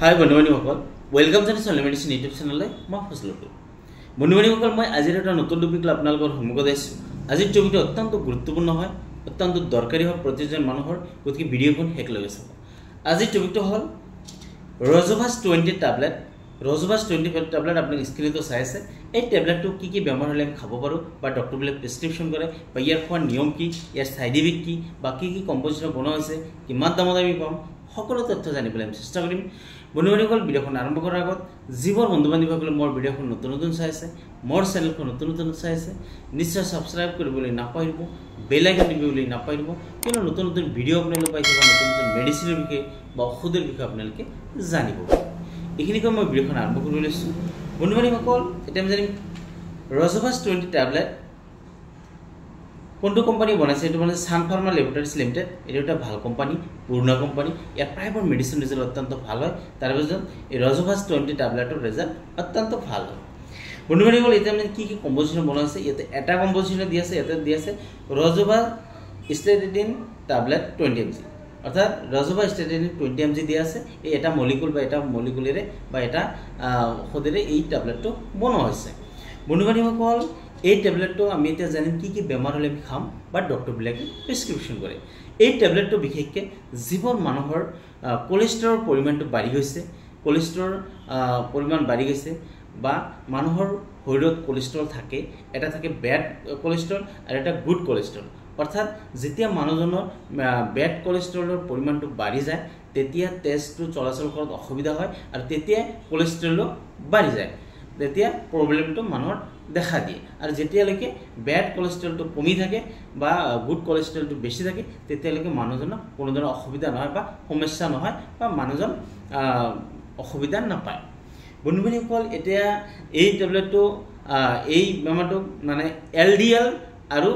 হাই বন্ধুবান্ধৱীসকল welcome জনাইছোঁ medicine YouTube চেনেললৈ মই ফজলুল বন্ধুবান্ধৱীসকল মই আজিৰ এটা নতুন টপিক লৈ আপোনালোকৰ সন্মুখত আহিছোঁ আজিৰ টপিকটো অত্যন্ত গুৰুত্বপূৰ্ণ হয় অত্যন্ত দৰকাৰী হয় প্ৰতিজন মানুহৰ গতিকে ভিডিঅ'খন শেষলৈকে চাব আজিৰ টপিকটো হ'ল ৰজোভাছ 20 টেবলেট ৰজোভাছ 20 টেবলেট আপুনি স্ক্ৰীনতো চাই আছে এই টেবলেটটো কি বেমাৰ হ'লে আমি খাব পাৰোঁ বা ডক্টৰবিলাকে প্ৰেছক্ৰিপশ্যন কৰে বা ইয়াৰ খোৱাৰ নিয়ম কি ইয়াৰ সাইড ইফেক্ট কি বা কি কম্পজিশ্যন বনোৱা হৈছে কিমান দামত আমি পাম সকলো তথ্য জানিবলৈ আমি চেষ্টা কৰিম বন্ধুবান্ধৱীসকল ভিডিঅ'খন আৰম্ভ কৰাৰ আগত যিবোৰ বন্ধুবান্ধৱীসকলে মোৰ ভিডিঅ'খন নতুন চাই আছে মোৰ চেনেলখন নতুন চাই আছে নিশ্চয় সাবস্ক্ৰাইব কৰিবলৈ নাপাহৰিব বেল আইকন টিপিবলৈ নাপাহৰিব কিয়নো নতুন ভিডিঅ' আপোনালোকে পাই থাকিব নতুন মেডিচিনৰ বিষয়ে বা ঔষধৰ বিষয়ে আপোনালোকে জানিব এইখিনিকৈ মই ভিডিঅ'খন আৰম্ভ কৰিবলৈ লৈছোঁ বন্ধুবান্ধৱীসকল এতিয়া আমি জানিম ৰজোভাছ 20 টেবলেট কোনটো কোম্পানী বনাইছে এটো মানে সান ফাৰ্মা ল্যাবৰেটৰিজ লিমিটেড এটো এটা ভাল কোম্পানী পুৰণা কোম্পানী ইয়াৰ প্ৰায়বোৰ মেডিচিন ৰিজাল্ট অত্যন্ত ভাল হয় তাৰ পিছত এই ৰজোভাছ 20 টেবলেটৰ ৰিজাল্ট অত্যন্ত ভাল হয় বন্ধুবান্ধৱীসকল এতিয়া মানে কি কম্পজিশ্যন বনাইছে ইয়াতে এটা কম্পজিশ্যন দি আছে ইয়াতে দি আছে ৰজোভাছ স্টেটিডিন টেবলেট 20 mg অৰ্থাৎ ৰজোভাছ স্টেটিডিন 20 mg দি আছে এই এটা মলিকুল বা এটা মলিকুলেৰে বা এটা ঔষধেৰে এই টেবলেটটো বনোৱা হৈছে বন্ধুবান্ধৱীসকল এই টেবলেটটো আমি এতিয়া জানিম কি বেমাৰ হ'লে আমি খাম বা ডক্টৰবিলাকে প্ৰেছক্ৰিপশ্যন কৰে এই টেবলেটটো বিশেষকৈ যিবোৰ মানুহৰ কোলেষ্ট্ৰলৰ পৰিমাণটো বাঢ়ি গৈছে কোলেষ্ট্ৰলৰ পৰিমাণ বাঢ়ি গৈছে বা মানুহৰ শৰীৰত কোলেষ্ট্ৰল থাকে এটা থাকে বেড কোলেষ্ট্ৰল আৰু এটা গুড কোলেষ্ট্ৰল অৰ্থাৎ যেতিয়া মানুহজনৰ বেড কোলেষ্ট্ৰলৰ পৰিমাণটো বাঢ়ি যায় তেতিয়া তেজটো চলাচল কৰাত অসুবিধা হয় আৰু তেতিয়া কোলেষ্ট্ৰলো বাঢ়ি যায় তেতিয়া প্ৰবলেমটো মানুহৰ দেখা দিয়ে আৰু যেতিয়ালৈকে বেড কোলেষ্ট্ৰলটো কমি থাকে বা গুড কোলেষ্ট্ৰলটো বেছি থাকে তেতিয়ালৈকে মানুহজনৰ কোনো ধৰণৰ অসুবিধা নহয় বা সমস্যা নহয় বা মানুহজন অসুবিধা নাপায় বন্ধুবান্ধৱীসকল এতিয়া এই টেবলেটটো এই বেমাৰটো মানে এলডিএল আৰু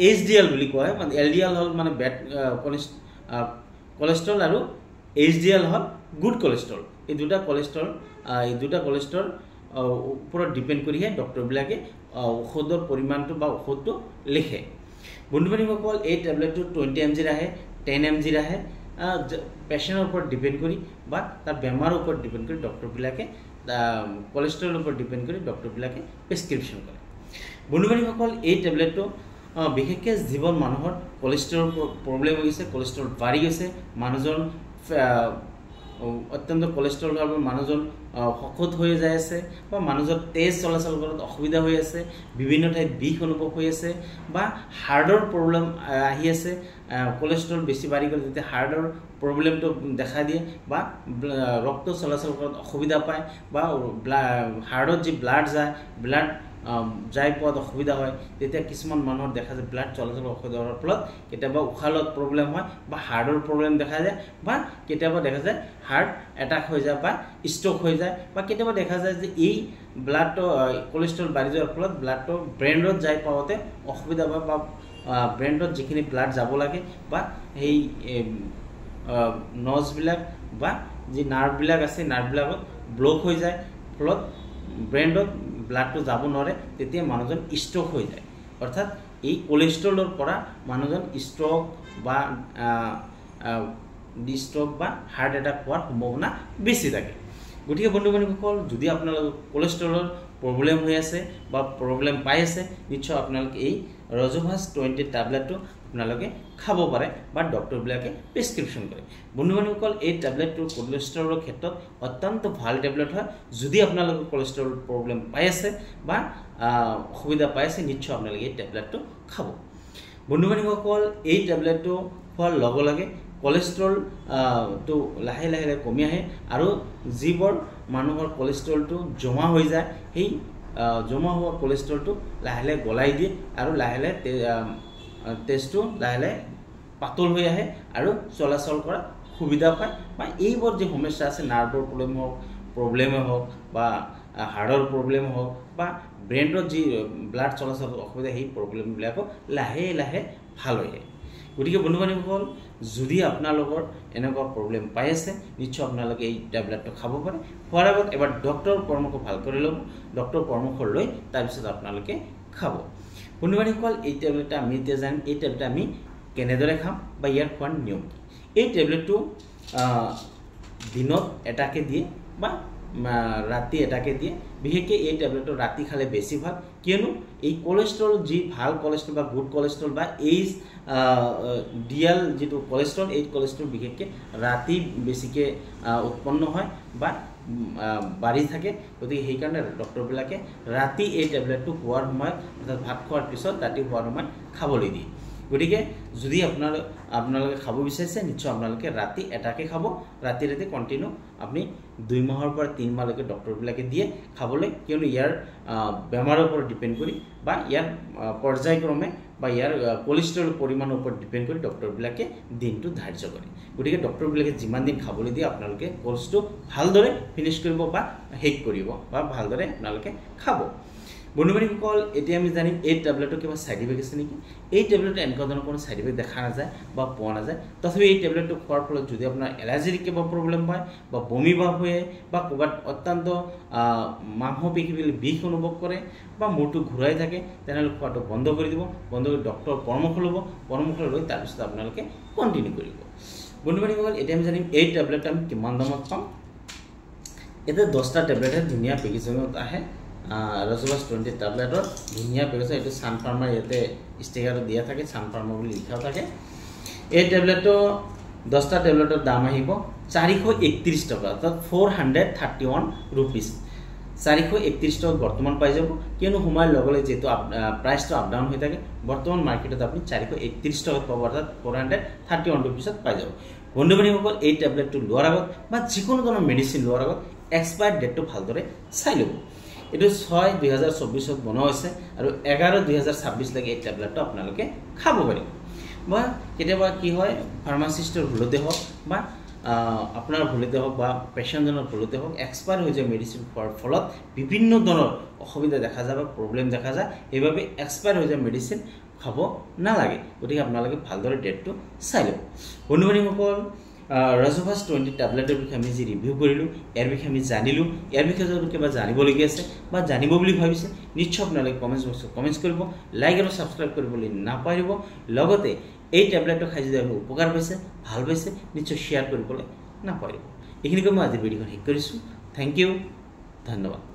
এইচডিএল বুলি কয় মানে এলডিএল হ'ল মানে বেড কোলেষ্ট্ৰল আৰু এইচডিএল হ'ল গুড কোলেষ্ট্ৰল এই দুটা কোলেষ্ট্ৰল ওপৰত ডিপেণ্ড কৰিহে ডক্টৰবিলাকে ঔষধৰ পৰিমাণটো বা ঔষধটো লিখে বন্ধুবান্ধৱীসকল এই টেবলেটটো 20 mg আহে 10 mg আহে পেচেণ্টৰ ওপৰত ডিপেণ্ড কৰি বা তাৰ বেমাৰৰ ওপৰত ডিপেণ্ড কৰি ডক্টৰবিলাকে কোলেষ্ট্ৰলৰ ওপৰত ডিপেণ্ড কৰি ডক্টৰবিলাকে প্ৰেছক্ৰিপশ্যন কৰে বন্ধুবান্ধৱীসকল এই টেবলেটটো বিশেষকৈ যিবোৰ মানুহৰ কোলেষ্ট্ৰলৰ প্ৰব্লেম হৈ গৈছে কোলেষ্ট্ৰল বাঢ়ি গৈছে মানুহজন অত্যন্ত কোলেষ্ট্ৰল হোৱাৰ মানুহজন শকত হৈ যায় আছে বা মানুহজন তেজ চলাচল কৰাত অসুবিধা হৈ আছে বিভিন্ন ঠাইত বিষ অনুভৱ হৈ আছে বা হাৰ্টৰ প্ৰব্লেম আহি আছে কোলেষ্ট্ৰল বেছি বাঢ়ি গ'লে যেতিয়া হাৰ্টৰ প্ৰব্লেমটো দেখা দিয়ে বা ৰক্ত চলাচল কৰাত অসুবিধা পায় বা হাৰ্টত যি ব্লাড যাই পোৱাত অসুবিধা হয় তেতিয়া কিছুমান মানুহৰ দেখা যায় ব্লাড চলাচল অসুবিধা হোৱাৰ ফলত কেতিয়াবা উশাহ লোৱাত প্ৰব্লেম হয় বা হাৰ্টৰ প্ৰব্লেম দেখা যায় বা কেতিয়াবা দেখা যায় হাৰ্ট এটাক হৈ যায় বা ষ্ট্ৰক হৈ যায় বা কেতিয়াবা দেখা যায় যে এই ব্লাডটো কোলেষ্ট্ৰল বাঢ়ি যোৱাৰ ফলত ব্লাডটো ব্ৰেইনত যাই পাওঁতে অসুবিধা হয় বা ব্ৰেইনত যিখিনি ব্লাড যাব লাগে বা সেই নজবিলাক বা যি নাৰ্ভবিলাক আছে নাৰ্ভবিলাকত ব্লক হৈ যায় ফলত ব্ৰেইনত ব্লাডটো যাব নোৱাৰে তেতিয়া মানুহজন ষ্ট্ৰক হৈ যায় অৰ্থাৎ এই কোলেষ্ট্ৰলৰ পৰা মানুহজন ষ্ট্ৰক বা হাৰ্ট এটাক হোৱাৰ সম্ভাৱনা বেছি থাকে গতিকে বন্ধুবান্ধৱীসকল যদি আপোনালোকৰ কোলেষ্ট্ৰলৰ প্ৰব্লেম হৈ আছে বা প্ৰব্লেম পাই আছে নিশ্চয় আপোনালোকে এই ৰজোভাছ 20 টেবলেটটো আপোনালোকে খাব পাৰে বা ডক্টৰবিলাকে প্ৰেছক্ৰিপশ্যন কৰে বন্ধুবান্ধৱীসকল এই টেবলেটটো কোলেষ্ট্ৰলৰ ক্ষেত্ৰত অত্যন্ত ভাল টেবলেট হয় যদি আপোনালোকৰ কোলেষ্ট্ৰলৰ প্ৰব্লেম পাই আছে বা অসুবিধা পাই আছে নিশ্চয় আপোনালোকে এই টেবলেটটো খাব বন্ধুবান্ধৱীসকল এই টেবলেটটো খোৱাৰ লগে লগে কোলেষ্ট্ৰলটো লাহে লাহে কমি আহে আৰু যিবোৰ মানুহৰ কোলেষ্ট্ৰলটো জমা হৈ যায় সেই জমা হোৱা কোলেষ্ট্ৰলটো লাহে লাহে গলাই দিয়ে আৰু লাহে লাহে তেজটো লাহে লাহে পাতল হৈ আহে আৰু চলাচল কৰা সুবিধা পায় বা এইবোৰ যি সমস্যা আছে নাৰ্ভৰ প্ৰব্লেমে হওক বা হাৰ্টৰ প্ৰব্লেম হওক বা ব্ৰেইনত যি ব্লাড চলাচলৰ অসুবিধা সেই প্ৰব্লেমবিলাকো লাহে লাহে ভাল হৈ আহে গতিকে বন্ধুবান্ধৱীসকল যদি আপোনালোকৰ এনেকুৱা প্ৰব্লেম পাই আছে নিশ্চয় আপোনালোকে এই টেবলেটটো খাব পাৰে খোৱাৰ আগত এবাৰ ডক্টৰৰ পৰামৰ্শ ভাল কৰি ল'ব ডক্টৰৰ পৰামৰ্শ লৈ তাৰপিছত আপোনালোকে খাব বন্ধুবান্ধৱীসকল এই টেবলেটটা আমি এতিয়া জানিম এই টেবলেট আমি কেনেদৰে খাম বা ইয়াৰ খোৱাৰ নিয়ম এই টেবলেটটো দিনত এটাকে দিয়ে বা ৰাতি এটাকে দিয়ে বিশেষকৈ এই টেবলেটটো ৰাতি খালে বেছি ভাল কিয়নো এই কোলেষ্ট্ৰল যি ভাল কোলেষ্ট্ৰল বা গুড কোলেষ্ট্ৰল বা এইচ ডিএল যিটো কোলেষ্ট্ৰল এই কোলেষ্ট্ৰল বিশেষকৈ ৰাতি বেছিকৈ উৎপন্ন হয় বা বাঢ়ি থাকে গতিকে সেইকাৰণে ডক্টৰবিলাকে ৰাতি এই টেবলেটটো খোৱাৰ সময়ত অৰ্থাৎ ভাত খোৱাৰ পিছত ৰাতি খোৱাৰ সময়ত খাবলৈ দিয়ে গতিকে যদি আপোনালোকে খাব বিচাৰিছে নিশ্চয় আপোনালোকে ৰাতি এটাকে খাব ৰাতি ৰাতি কণ্টিনিউ আপুনি 2 মাহৰ পৰা 3 মাহলৈকে ডক্টৰবিলাকে দিয়ে খাবলৈ কিয়নো ইয়াৰ বেমাৰৰ ওপৰত ডিপেণ্ড কৰি বা ইয়াৰ পৰ্যায়ক্ৰমে বা ইয়াৰ কোলেষ্ট্ৰল পৰিমাণৰ ওপৰত ডিপেণ্ড কৰি ডক্টৰবিলাকে দিনটো ধাৰ্য কৰে গতিকে ডক্টৰবিলাকে যিমান দিন খাবলৈ দিয়ে আপোনালোকে কোৰ্চটো ভালদৰে ফিনিছ কৰিব বা শেষ কৰিব বা ভালদৰে আপোনালোকে খাব বন্ধুবান্ধৱীসকল এতিয়া আমি জানিম এই টেবলেটৰ কিবা সাইড ইফেক্ট আছে নেকি এই টেবলেটৰ এনেকুৱা ধৰণৰ কোনো সাইড ইফেক্ট দেখা নাযায় বা পোৱা নাযায় তথাপি এই টেবলেটটো খোৱাৰ ফলত যদি আপোনাৰ এলাৰ্জিৰ কিবা প্ৰব্লেম হয় বা বমি ভাৱ হয় বা ক'ৰবাত অত্যন্ত মাংসপেশীবিলাক বিষ অনুভৱ কৰে বা মূৰটো ঘূৰাই থাকে তেনেহ'লে খোৱাটো বন্ধ কৰি দিব বন্ধ কৰি ডক্টৰৰ পৰামৰ্শ ল'ব পৰামৰ্শ লৈ তাৰপিছত আপোনালোকে কণ্টিনিউ কৰিব বন্ধুবান্ধৱীসকল এতিয়া আমি জানিম এই টেবলেটটো আমি কিমান দামত পাম এতিয়া 10টা টেবলেটে ধুনীয়া পেকেজিঙত আহে ৰজভাছ 20 টেবলেটৰ ধুনীয়া পেকেজ এইটো সান ফাৰ্মাৰ ইয়াতে ষ্টিকাৰত দিয়া থাকে সান ফাৰ্মাৰ বুলি লিখাও থাকে এই টেবলেটটো 10টা টেবলেটৰ দাম আহিব 431 টকা অৰ্থাৎ 431 रुपीस 431 টকা বৰ্তমান পাই যাব কিয়নো সময়ৰ লগে যেটো প্ৰাইসটো আপ ডাউন হৈ থাকে বৰ্তমান মাৰ্কেটত আপুনি 431 টকা পাব অৰ্থাৎ 431 रुपीसত পাই যাব বন্ধুবান্ধৱীসকল এই টেবলেটটো লোৱাৰ আগত বা যিকোনো ধৰণৰ মেডিচিন লোৱাৰ আগত এক্সপায়াৰ ডেটটো ভালদৰে চাই ল'ব এটো 6 2024 ত বনোৱা হৈছে আৰু 11 2026 লৈকে এই টেবলেটটো আপোনালোকে খাব পাৰিব বা কেতিয়াবা কি হয় ফাৰ্মাসিষ্টৰ ভুলতে হওক বা আপোনাৰ ভুলতে হওক বা পেশেন্টজনৰ ভুলতে হওক এক্সপায়াৰ হৈ যায় মেডিচিন খোৱাৰ ফলত বিভিন্ন ধৰণৰ অসুবিধা দেখা যায় বা প্ৰব্লেম দেখা যায় এইভাবে এক্সপায়াৰ হৈ যায় মেডিচিন খাব নালাগে গতিকে আপোনালোকে ভালদৰে ডেটটো চাই ল'ব বন্ধুবান্ধৱীসকল ৰজভাছ 20 টেবলেটৰ বিষয়ে আমি যি ৰিভিউ কৰিলো ইয়াৰ বিষয়ে আমি জানিলো ইয়াৰ বিষয়ে যদি কিবা জানিবলগীয়া আছে বা জানিব বুলি ভাবিছে নিশ্চয় আপোনালোকে কমেন্ট বক্সত কমেন্ট কৰিব লাইক আৰু সাবস্ক্ৰাইব কৰিবলৈ নাপাহৰিব লগতে এই টেবলেটটো খাই যদি আপুনি উপকাৰ পাইছে ভাল পাইছে নিশ্চয় শেয়াৰ কৰিবলৈ নাপাহৰিব এইখিনি কৈ মই আজি ভিডিঅ'খন শেষ কৰিছো থ্যাংক ইউ ধন্যবাদ